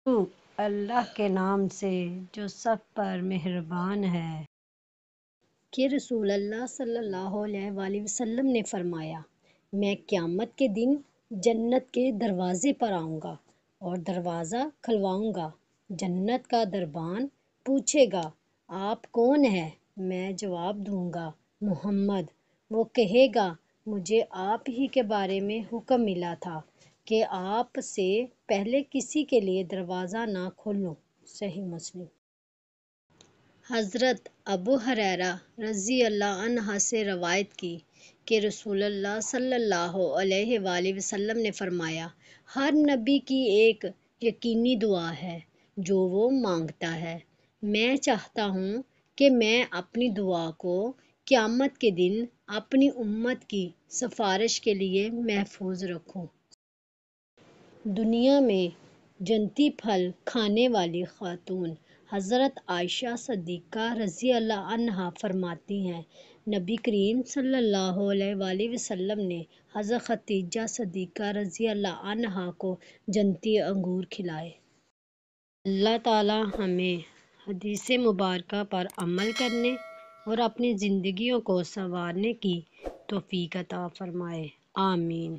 شروع اللہ کے نام سے جو سب پر مہربان ہے۔ کہ رسول اللہ صلی اللہ علیہ وآلہ وسلم نے فرمایا، میں قیامت کے دن جنت کے دروازے پر آؤں گا اور دروازہ کھلواؤں گا۔ جنت کا دربان پوچھے گا، آپ کون ہیں؟ میں جواب دوں گا، محمد۔ وہ کہے گا، مجھے آپ ہی کے بارے میں حکم ملا تھا کہ آپ سے پہلے کسی کے لیے دروازہ نہ کھولوں۔ صحیح مسلم۔ حضرت ابو ہریرہ رضی اللہ عنہ سے روایت کی کہ رسول اللہ صلی اللہ علیہ وآلہ وسلم نے فرمایا، ہر نبی کی ایک یقینی دعا ہے جو وہ مانگتا ہے۔ میں چاہتا ہوں کہ میں اپنی دعا کو قیامت کے دن اپنی امت کی سفارش کے لیے محفوظ رکھوں۔ دنیا میں جنتی پھل کھانے والی خاتون حضرت عائشہ صدیقہ رضی اللہ عنہا فرماتی ہیں، نبی کریم صلی اللہ علیہ وآلہ وسلم نے حضرت خدیجہ صدیقہ رضی اللہ عنہا کو جنتی انگور کھلائے۔ اللہ تعالی ہمیں حدیث مبارکہ پر عمل کرنے اور اپنی زندگیوں کو سنوارنے کی توفیق عطا فرمائے، آمین۔